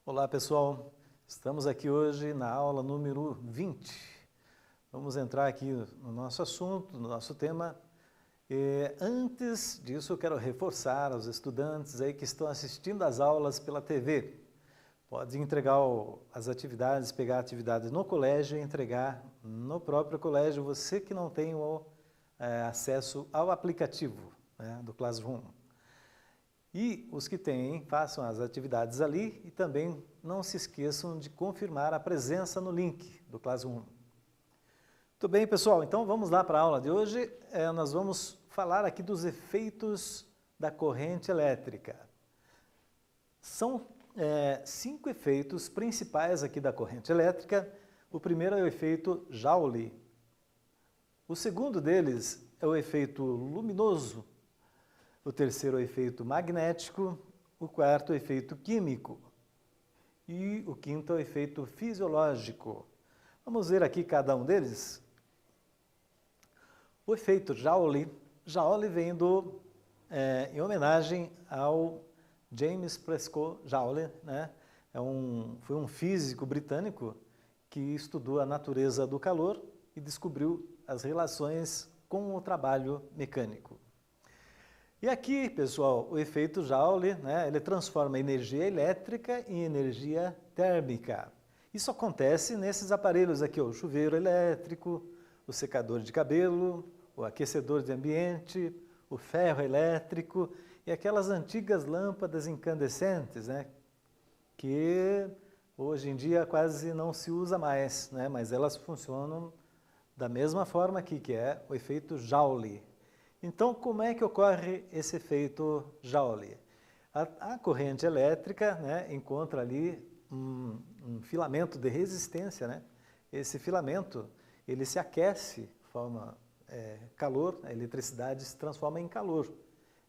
Olá pessoal, estamos aqui hoje na aula número 20. Vamos entrar aqui no nosso assunto, no nosso tema. Antes disso eu quero reforçar aos estudantes aí que estão assistindo às aulas pela TV. Pode entregar as atividades, pegar atividades no colégio e entregar no próprio colégio, você que não tem acesso ao aplicativo, né, do Classroom. E os que têm, façam as atividades ali e também não se esqueçam de confirmar a presença no link do Classroom. Muito bem, pessoal, então vamos lá para a aula de hoje. Nós vamos falar aqui dos efeitos da corrente elétrica. São 5 efeitos principais aqui da corrente elétrica. O primeiro é o efeito Joule. O segundo deles é o efeito luminoso. O terceiro é o efeito magnético, o quarto é o efeito químico e o quinto é o efeito fisiológico. Vamos ver aqui cada um deles. O efeito Joule, Joule vem em homenagem ao James Prescott Joule, né? Foi um físico britânico que estudou a natureza do calor e descobriu as relações com o trabalho mecânico. E aqui, pessoal, o efeito Joule, né, ele transforma a energia elétrica em energia térmica. Isso acontece nesses aparelhos aqui, ó, o chuveiro elétrico, o secador de cabelo, o aquecedor de ambiente, o ferro elétrico e aquelas antigas lâmpadas incandescentes, né, que hoje em dia quase não se usa mais, né, mas elas funcionam da mesma forma aqui, que é o efeito Joule. Então, como é que ocorre esse efeito Joule? A corrente elétrica, né, encontra ali um filamento de resistência, né? Esse filamento, ele se aquece, forma calor, a eletricidade se transforma em calor.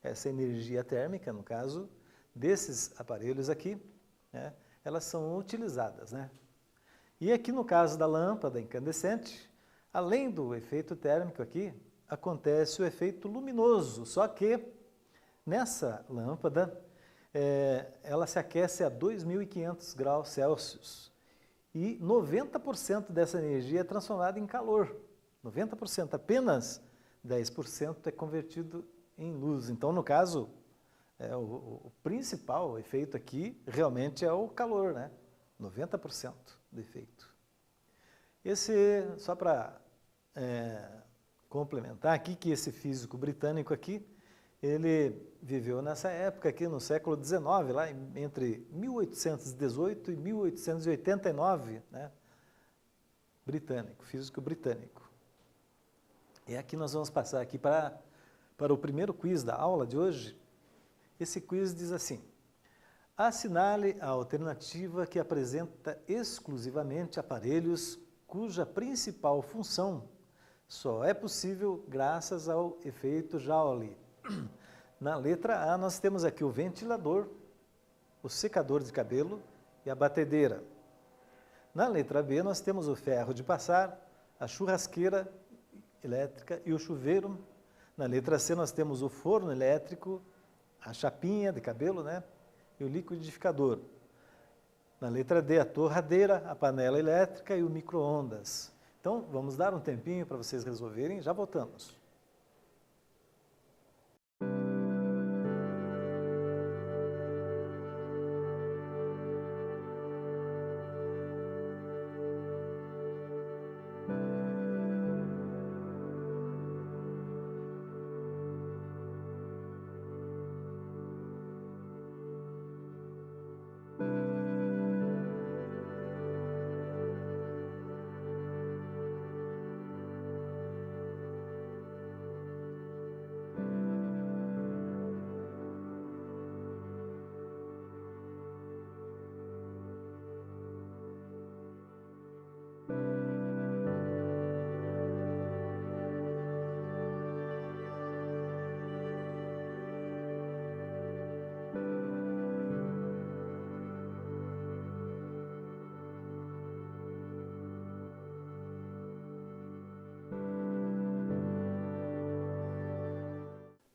Essa energia térmica, no caso desses aparelhos aqui, né, elas são utilizadas, né? E aqui no caso da lâmpada incandescente, além do efeito térmico aqui, acontece o efeito luminoso, só que nessa lâmpada ela se aquece a 2.500 graus Celsius e 90% dessa energia é transformada em calor. 90%, apenas 10% é convertido em luz. Então, no caso, o principal efeito aqui realmente é o calor, né? 90% do efeito. Só para complementar aqui, que esse físico britânico aqui, ele viveu nessa época aqui no século XIX, lá entre 1818 e 1889, né? Britânico, físico britânico. E aqui nós vamos passar aqui para o primeiro quiz da aula de hoje. Esse quiz diz assim: assinale a alternativa que apresenta exclusivamente aparelhos cuja principal função só é possível graças ao efeito Joule. Na letra A, nós temos aqui o ventilador, o secador de cabelo e a batedeira. Na letra B, nós temos o ferro de passar, a churrasqueira elétrica e o chuveiro. Na letra C, nós temos o forno elétrico, a chapinha de cabelo, né, e o liquidificador. Na letra D, a torradeira, a panela elétrica e o micro-ondas. Então, vamos dar um tempinho para vocês resolverem, já voltamos.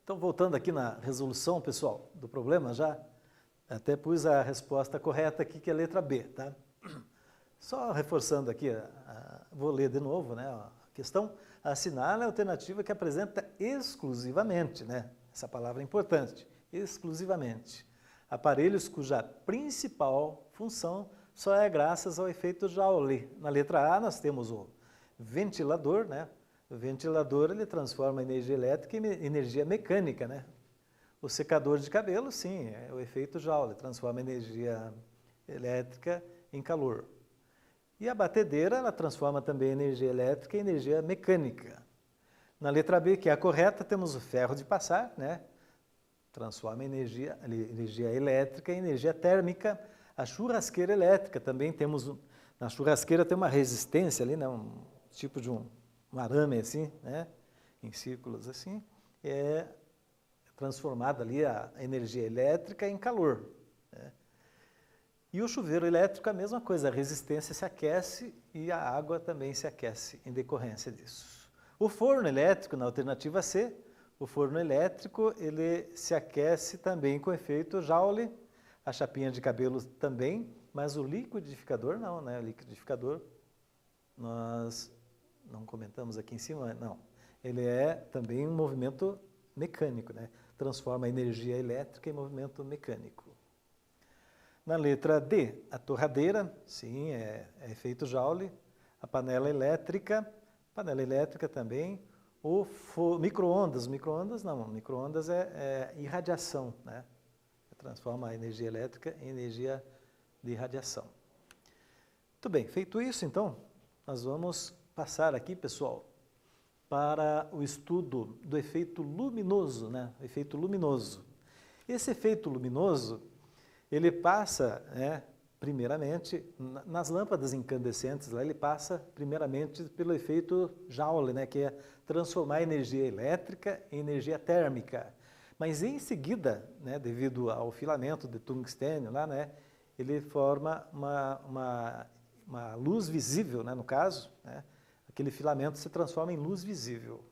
Então, voltando aqui na resolução, pessoal, do problema já, até pus a resposta correta aqui, que é a letra B, tá? Só reforçando aqui, vou ler de novo, né, a questão. Assinale a alternativa que apresenta exclusivamente, né? Essa palavra é importante, exclusivamente. Aparelhos cuja principal função só é graças ao efeito Joule. Na letra A nós temos o ventilador, né? O ventilador ele transforma a energia elétrica em energia mecânica, né? O secador de cabelo, sim, é o efeito Joule, transforma a energia elétrica em calor. E a batedeira, ela transforma também a energia elétrica em energia mecânica. Na letra B, que é a correta, temos o ferro de passar, né? Transforma a energia elétrica em energia térmica. A churrasqueira elétrica, também temos, na churrasqueira tem uma resistência ali, né? Um tipo de um arame assim, né? Em círculos assim, é transformada ali a energia elétrica em calor, né? E o chuveiro elétrico, a mesma coisa, a resistência se aquece e a água também se aquece em decorrência disso. O forno elétrico, na alternativa C, o forno elétrico, ele se aquece também com efeito Joule, a chapinha de cabelo também, mas o liquidificador não, né? O liquidificador, nós não comentamos aqui em cima, não. Ele é também um movimento mecânico, né? Transforma a energia elétrica em movimento mecânico. Na letra D, a torradeira, sim, é efeito Joule. A panela elétrica também. O micro-ondas não, micro-ondas é irradiação, né? Transforma a energia elétrica em energia de irradiação. Muito bem, feito isso, então, nós vamos passar aqui, pessoal, para o estudo do efeito luminoso, né? O efeito luminoso. Esse efeito luminoso, ele passa, né, primeiramente, nas lâmpadas incandescentes, lá ele passa primeiramente pelo efeito Joule, né, que é transformar a energia elétrica em energia térmica. Mas em seguida, né, devido ao filamento de tungstênio lá, né, ele forma uma luz visível, né, no caso, né, aquele filamento se transforma em luz visível.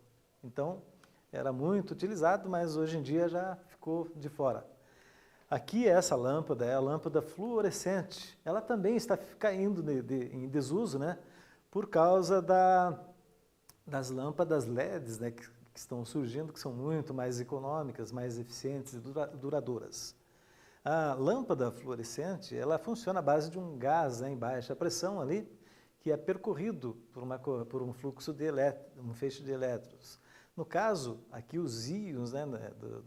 Então, era muito utilizado, mas hoje em dia já ficou de fora. Aqui essa lâmpada é a lâmpada fluorescente. Ela também está caindo em desuso, né, por causa das lâmpadas LEDs, né, que estão surgindo, que são muito mais econômicas, mais eficientes e duradouras. A lâmpada fluorescente, ela funciona à base de um gás, né, em baixa pressão ali, que é percorrido por um fluxo de um feixe de elétrons. No caso, aqui os íons, né,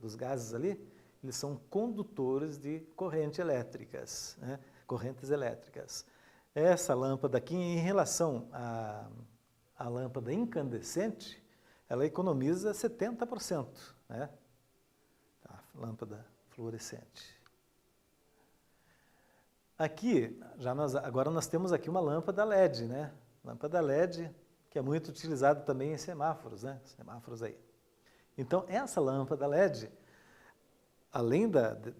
dos gases ali, eles são condutores de correntes elétricas, né, correntes elétricas. Essa lâmpada aqui, em relação à lâmpada incandescente, ela economiza 70%, né? A lâmpada fluorescente. Aqui, agora nós temos aqui uma lâmpada LED, né? Lâmpada LED, que é muito utilizada também em semáforos, né? Semáforos aí. Então, essa lâmpada LED, além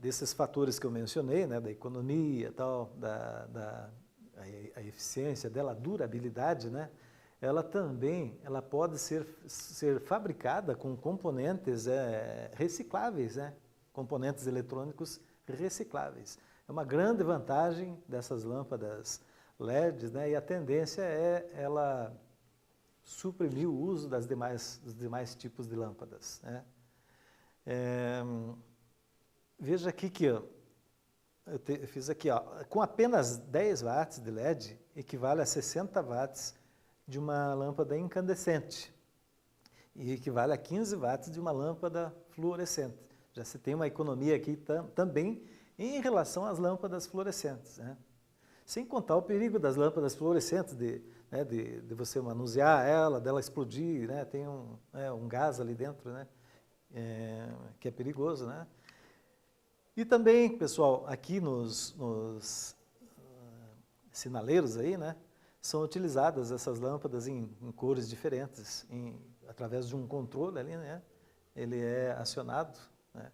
desses fatores que eu mencionei, né? Da economia, tal, a eficiência dela, a durabilidade, né? Ela pode ser fabricada com componentes recicláveis, né? Componentes eletrônicos recicláveis. É uma grande vantagem dessas lâmpadas LEDs, né? E a tendência é ela suprimir o uso dos demais tipos de lâmpadas, né? Veja aqui que eu fiz aqui, ó, com apenas 10 watts de LED, equivale a 60 watts de uma lâmpada incandescente e equivale a 15 watts de uma lâmpada fluorescente. Já se tem uma economia aqui também em relação às lâmpadas fluorescentes, né? Sem contar o perigo das lâmpadas fluorescentes, de você manusear ela, dela explodir, né? Tem um gás ali dentro, né? Que é perigoso, né? E também, pessoal, aqui nos sinaleiros aí, né? São utilizadas essas lâmpadas em cores diferentes, através de um controle ali, né? Ele é acionado, né?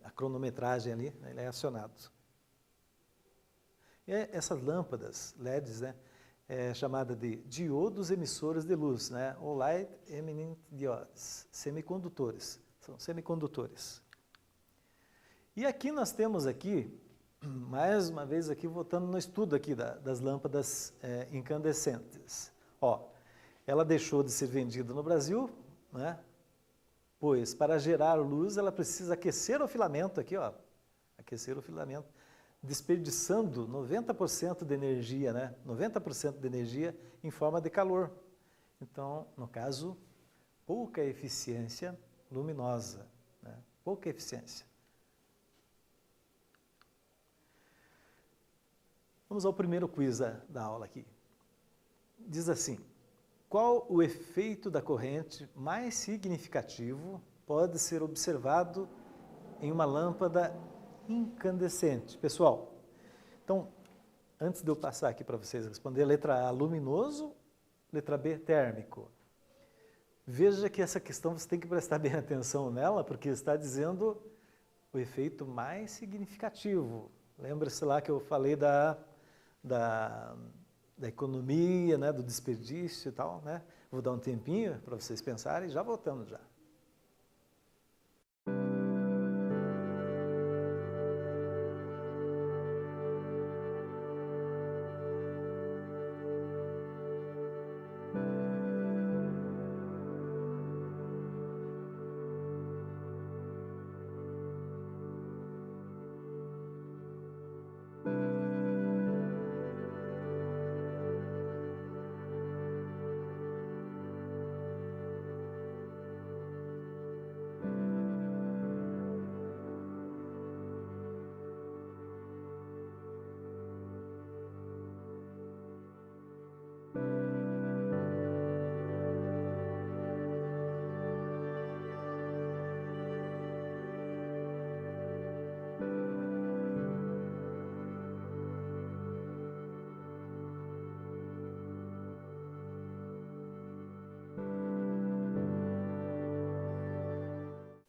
A cronometragem ali, ele é acionado. E essas lâmpadas LEDs, né? é chamada de diodos emissores de luz, né? Ou Light Emitting Diodes, semicondutores, são semicondutores. E aqui nós temos aqui, mais uma vez aqui, voltando no estudo aqui das lâmpadas incandescentes. Ó, ela deixou de ser vendida no Brasil, né? Pois para gerar luz ela precisa aquecer o filamento aqui, ó, aquecer o filamento, desperdiçando 90% de energia, né? 90% de energia em forma de calor. Então, no caso, pouca eficiência luminosa, né? Pouca eficiência. Vamos ao primeiro quiz da aula aqui. Diz assim: qual o efeito da corrente mais significativo pode ser observado em uma lâmpada incandescente? Pessoal, então, antes de eu passar aqui para vocês responder, letra A, luminoso, letra B, térmico. Veja que essa questão você tem que prestar bem atenção nela, porque está dizendo o efeito mais significativo. Lembra-se lá que eu falei da economia, né, do desperdício e tal, né? Vou dar um tempinho para vocês pensarem e já voltamos já.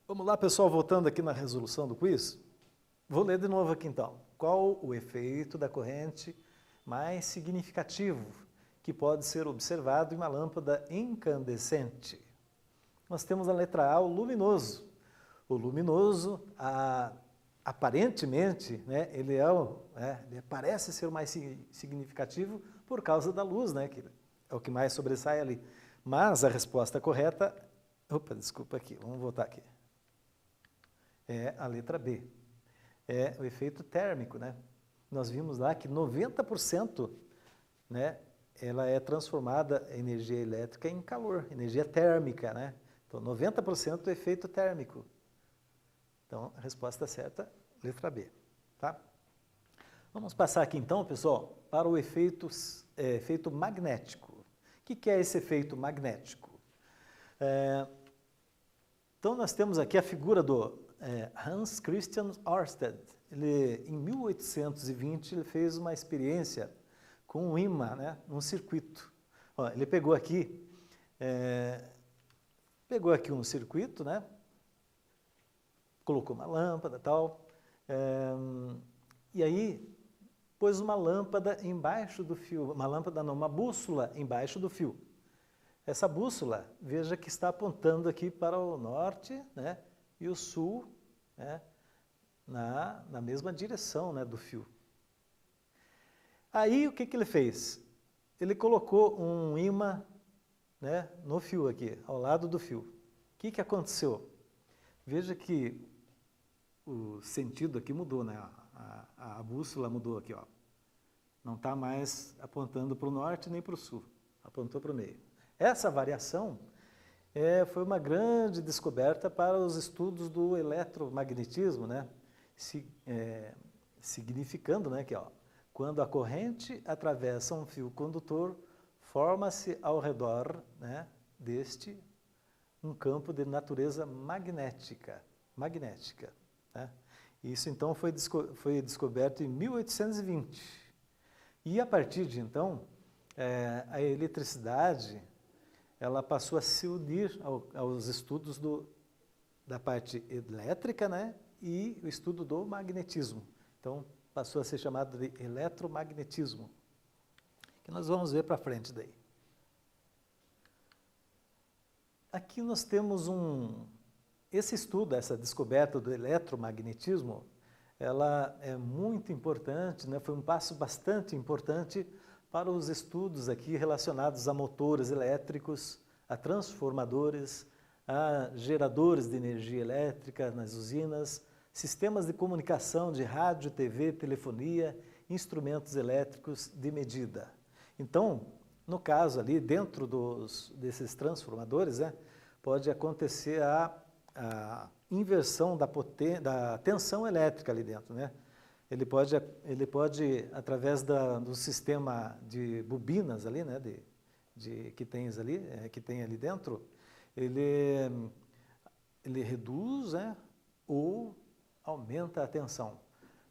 Vamos lá, pessoal, voltando aqui na resolução do quiz. Vou ler de novo aqui então. Qual o efeito da corrente mais significativo que pode ser observado em uma lâmpada incandescente? Nós temos a letra A, o luminoso. O luminoso, aparentemente, né, ele parece ser o mais significativo por causa da luz, né, que é o que mais sobressai ali. Mas a resposta correta, desculpa aqui, vamos voltar aqui. É a letra B. É o efeito térmico, né? Nós vimos lá que 90%, né, ela é transformada a energia elétrica em calor, energia térmica, né? Então, 90% é efeito térmico. Então, a resposta certa, letra B, tá? Vamos passar aqui então, pessoal, para o efeito magnético. O que é esse efeito magnético? Então, nós temos aqui a figura do Hans Christian Ørsted. Ele, em 1820, ele fez uma experiência com um ímã, né, num circuito. Ó, ele pegou aqui um circuito, né, colocou uma lâmpada e tal, e aí pôs uma lâmpada embaixo do fio, uma bússola embaixo do fio. Essa bússola, veja que está apontando aqui para o norte, né, e o sul, né, na mesma direção, né, do fio. Aí o que ele fez? Ele colocou um ímã, né, no fio aqui, ao lado do fio. O que aconteceu? Veja que o sentido aqui mudou, né? A bússola mudou aqui, ó. Não está mais apontando para o norte nem para o sul, apontou para o meio. Essa variação foi uma grande descoberta para os estudos do eletromagnetismo, né? Significando, né, que ó, quando a corrente atravessa um fio condutor, forma-se ao redor, né, deste um campo de natureza magnética. Né? Isso então foi descoberto em 1820. E a partir de então, a eletricidade ela passou a se unir aos estudos da parte elétrica, né, e o estudo do magnetismo. Então, passou a ser chamado de eletromagnetismo. que nós vamos ver para frente daí. Aqui nós temos esse estudo, essa descoberta do eletromagnetismo, ela é muito importante, né? Foi um passo bastante importante para os estudos aqui relacionados a motores elétricos, a transformadores, a geradores de energia elétrica nas usinas, sistemas de comunicação de rádio, TV, telefonia, instrumentos elétricos de medida. Então, no caso ali, dentro desses transformadores, né, pode acontecer a inversão da tensão elétrica ali dentro, né? Ele pode através do sistema de bobinas ali, né, que tem ali dentro, ele reduz, né, ou aumenta a tensão.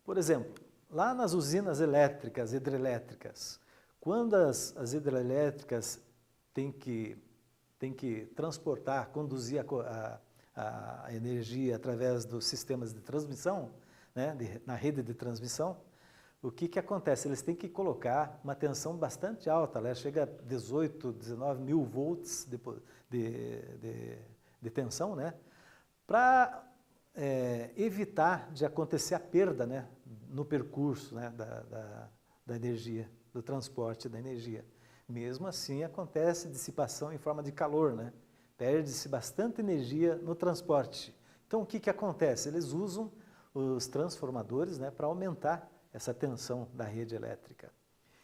Por exemplo, lá nas usinas elétricas, hidrelétricas, quando as hidrelétricas têm que transportar, conduzir a energia através dos sistemas de transmissão, né, na rede de transmissão, o que acontece? Eles têm que colocar uma tensão bastante alta, ela chega a 18, 19 mil volts de tensão, né, para evitar de acontecer a perda, né, no percurso, né, da energia, do transporte da energia. Mesmo assim, acontece dissipação em forma de calor, né? Perde-se bastante energia no transporte. Então, o que acontece? Eles usam os transformadores, né, para aumentar essa tensão da rede elétrica.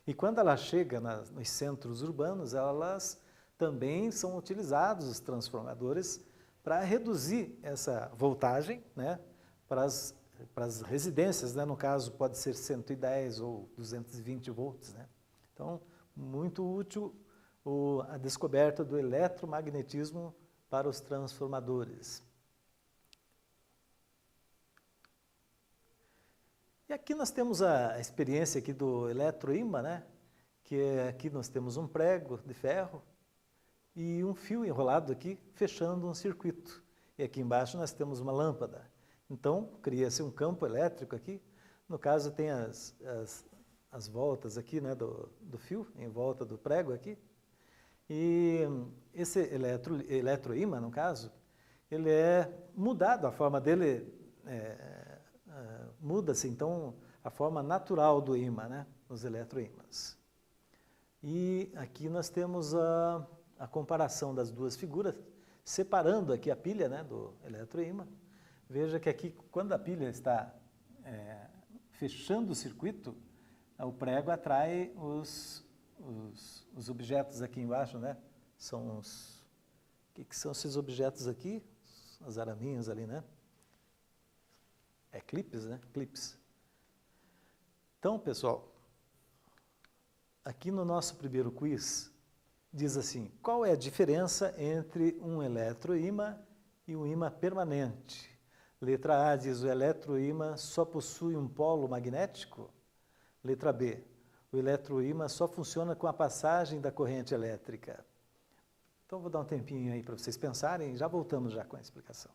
E quando ela chega nos centros urbanos, elas também são utilizados, os transformadores, para reduzir essa voltagem, né, para as residências, né, no caso pode ser 110 ou 220 volts. Né? Então, muito útil a descoberta do eletromagnetismo para os transformadores. E aqui nós temos a experiência aqui do eletroímã, né? Aqui nós temos um prego de ferro e um fio enrolado aqui, fechando um circuito. E aqui embaixo nós temos uma lâmpada. Então, cria-se um campo elétrico aqui. No caso, tem as voltas aqui, né, do fio, em volta do prego aqui. E esse eletroímã, no caso, ele é mudado, a forma dele muda-se, então, a forma natural do ímã, né, nos eletroímãs. E aqui nós temos a comparação das duas figuras, separando aqui a pilha, né, do eletroímã. Veja que aqui, quando a pilha está fechando o circuito, o prego atrai os objetos aqui embaixo, né? São o que são esses objetos aqui? As araminhas ali, né? É clipes, né? Clips. Então, pessoal, aqui no nosso primeiro quiz, diz assim, qual é a diferença entre um eletroímã e um ímã permanente? Letra A diz, o eletroímã só possui um polo magnético? Letra B, o eletroímã só funciona com a passagem da corrente elétrica. Então, vou dar um tempinho aí para vocês pensarem e já voltamos já com a explicação.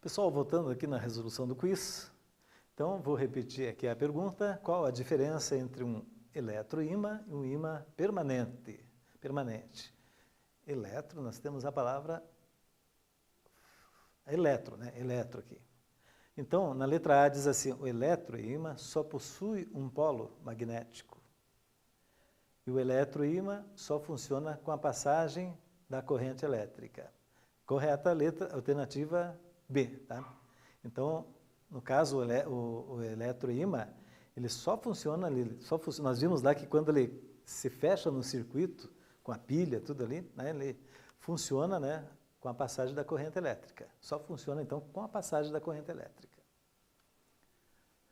Pessoal, voltando aqui na resolução do quiz, então vou repetir aqui a pergunta: qual a diferença entre um eletroímã e um ímã permanente? Eletro, nós temos a palavra eletro, né? Eletro aqui. Então, na letra A diz assim: o eletroímã só possui um polo magnético. E o eletroímã só funciona com a passagem da corrente elétrica. Correta, letra alternativa B, tá? Então, no caso, o eletroímã, ele só funciona, nós vimos lá que quando ele se fecha no circuito, com a pilha, tudo ali, né, ele funciona, né, com a passagem da corrente elétrica. Só funciona, então, com a passagem da corrente elétrica.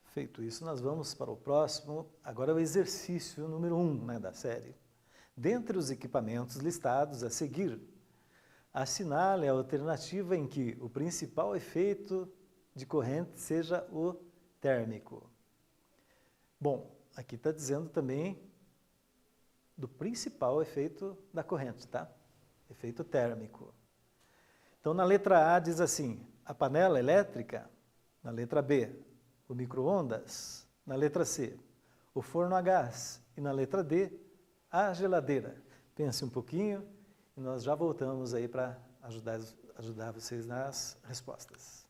Feito isso, nós vamos para o próximo, agora é o exercício número 1, né, da série. Dentre os equipamentos listados a seguir, assinale a alternativa em que o principal efeito de corrente seja o térmico. Bom, aqui está dizendo também do principal efeito da corrente, tá? Efeito térmico. Então, na letra A diz assim: a panela elétrica. Na letra B, o micro-ondas. Na letra C, o forno a gás. E na letra D, a geladeira. Pense um pouquinho e nós já voltamos aí para ajudar vocês nas respostas.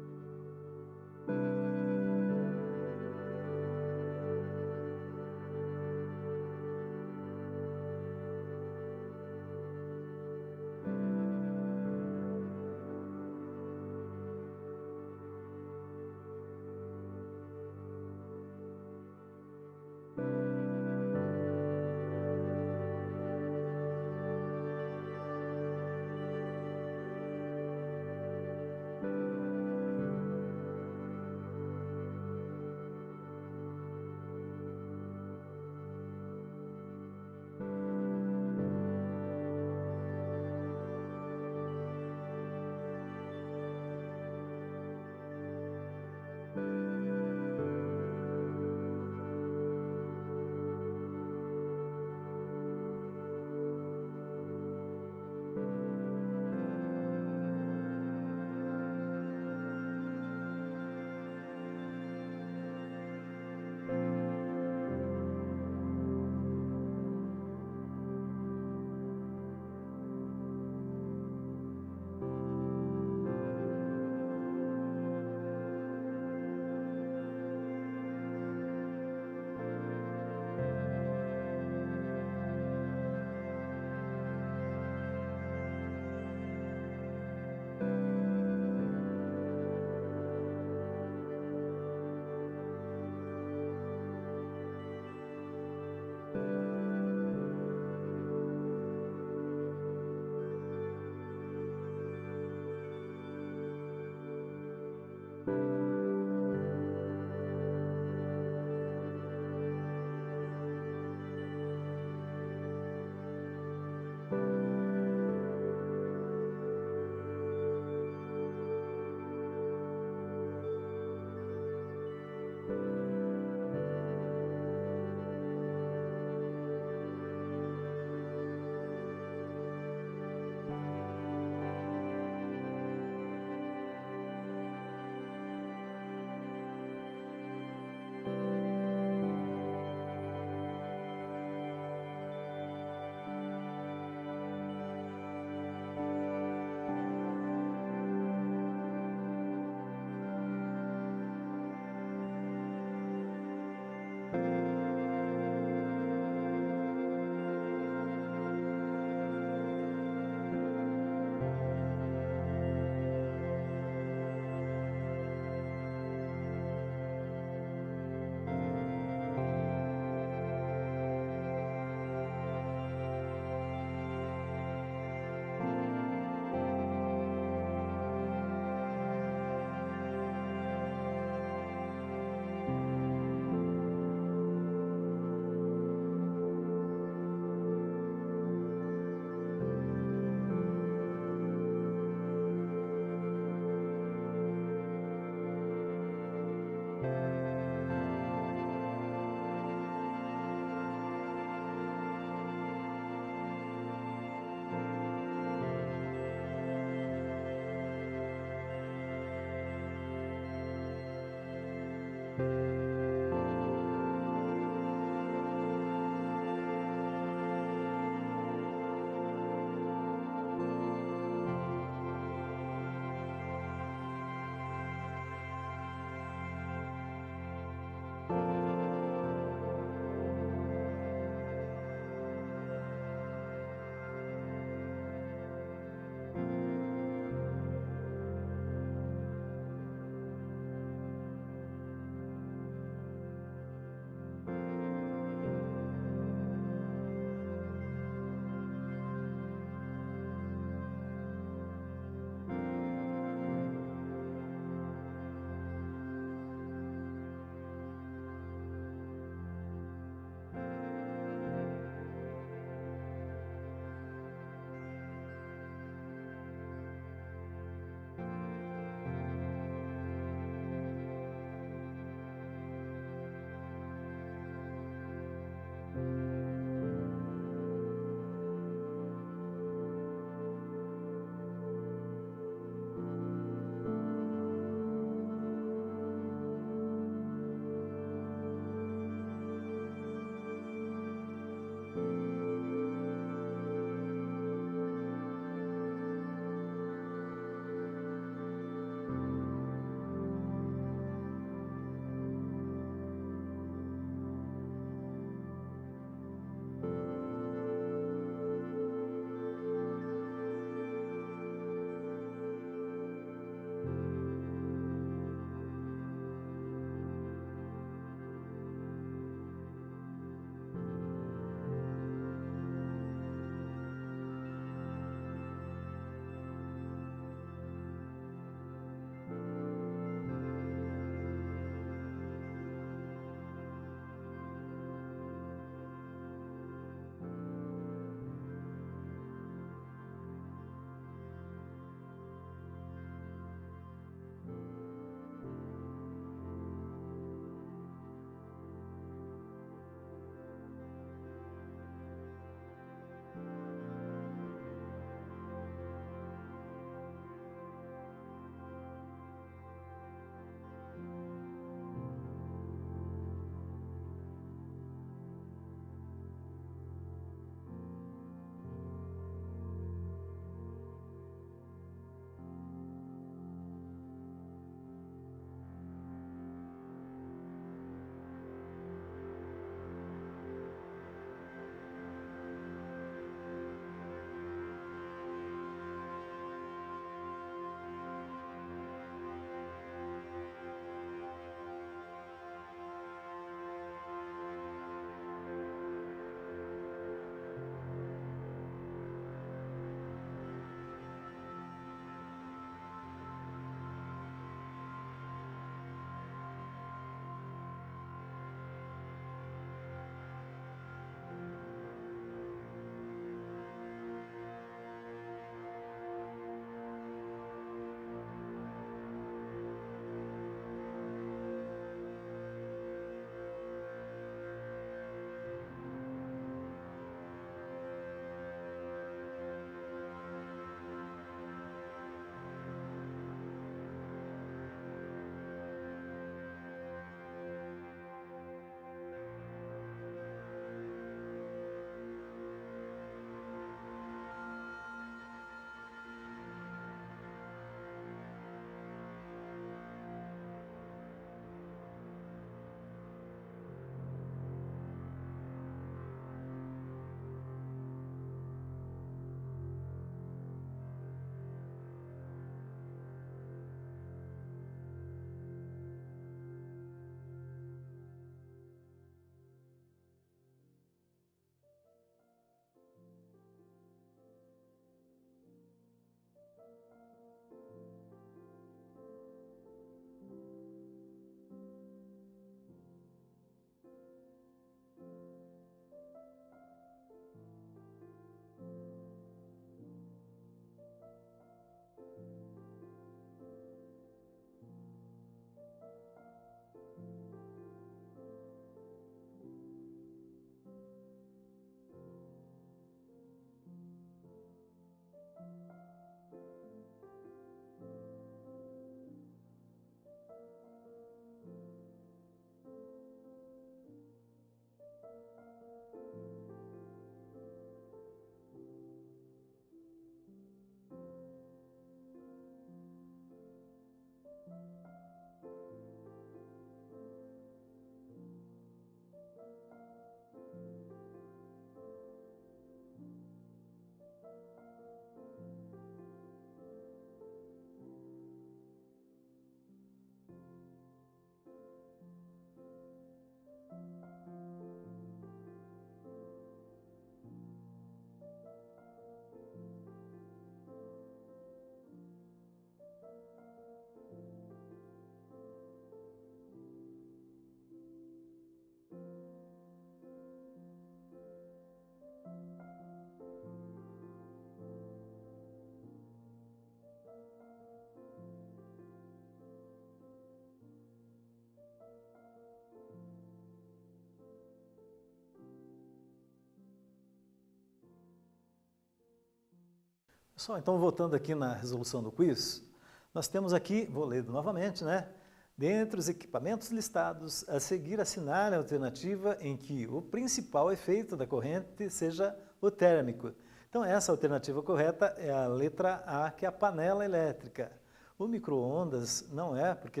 Pessoal, então voltando aqui na resolução do quiz, nós temos aqui, vou ler novamente, né? Dentre os equipamentos listados, a seguir assinale a alternativa em que o principal efeito da corrente seja o térmico. Então essa alternativa correta é a letra A, que é a panela elétrica. O micro-ondas não é, porque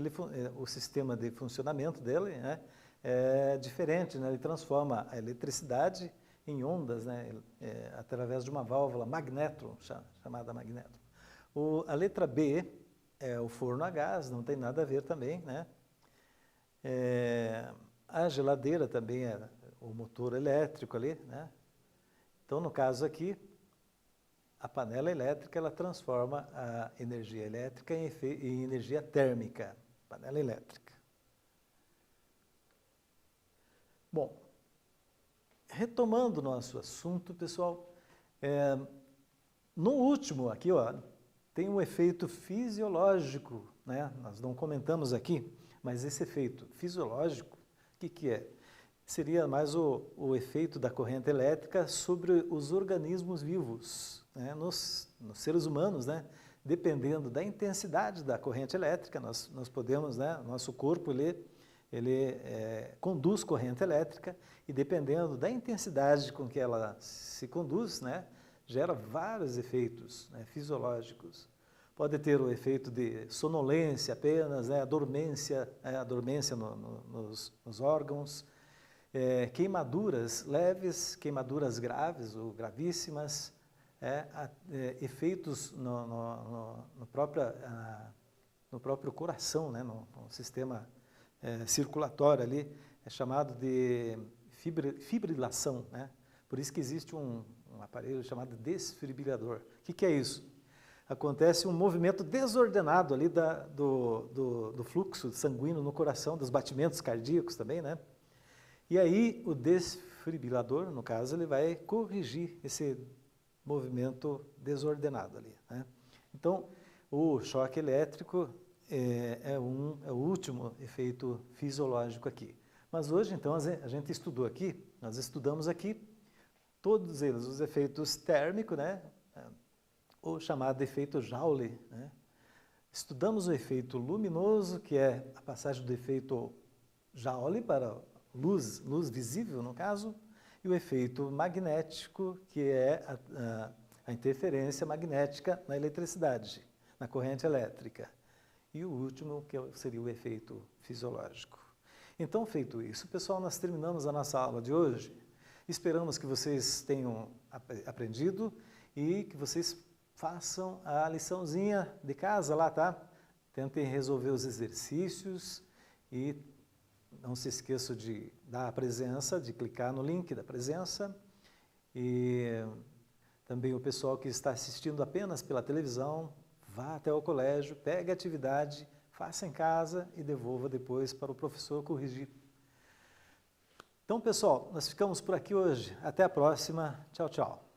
o sistema de funcionamento dele, né, é diferente, né? Ele transforma a eletricidade em ondas, né, através de uma válvula magnétron, chamada magnétron. A letra B é o forno a gás, não tem nada a ver também, né? A geladeira também é o motor elétrico ali, né? Então, no caso aqui, a panela elétrica, ela transforma a energia elétrica em energia térmica, panela elétrica. Bom, retomando o nosso assunto, pessoal, no último aqui, ó, tem um efeito fisiológico, né? Nós não comentamos aqui, mas esse efeito fisiológico, o que é? Seria mais o efeito da corrente elétrica sobre os organismos vivos, né? Nos seres humanos, né? Dependendo da intensidade da corrente elétrica, nós podemos, né? Nosso corpo, ele conduz corrente elétrica e dependendo da intensidade com que ela se conduz, né? Gera vários efeitos, né, fisiológicos. Pode ter o efeito de sonolência apenas, né, adormência nos órgãos, queimaduras leves, queimaduras graves ou gravíssimas, efeitos no próprio coração, né, no sistema circulatório ali, é chamado de fibrilação, né? Por isso que existe um aparelho chamado desfibrilador. O que é isso? Acontece um movimento desordenado ali do fluxo sanguíneo no coração, dos batimentos cardíacos também, né? E aí o desfibrilador, no caso, ele vai corrigir esse movimento desordenado ali, né? Então, o choque elétrico é o último efeito fisiológico aqui. Mas hoje, então, a gente estudou aqui, nós estudamos aqui todos eles, os efeitos térmicos, né? O chamado efeito Joule, né? Estudamos o efeito luminoso, que é a passagem do efeito Joule para luz visível, no caso, e o efeito magnético, que é a interferência magnética na eletricidade, na corrente elétrica. E o último, que seria o efeito fisiológico. Então, feito isso, pessoal, nós terminamos a nossa aula de hoje. Esperamos que vocês tenham aprendido e que vocês façam a liçãozinha de casa lá, tá? Tentem resolver os exercícios e não se esqueçam de dar a presença, de clicar no link da presença. E também o pessoal que está assistindo apenas pela televisão, vá até o colégio, pegue a atividade, faça em casa e devolva depois para o professor corrigir. Então, pessoal, nós ficamos por aqui hoje. Até a próxima. Tchau, tchau.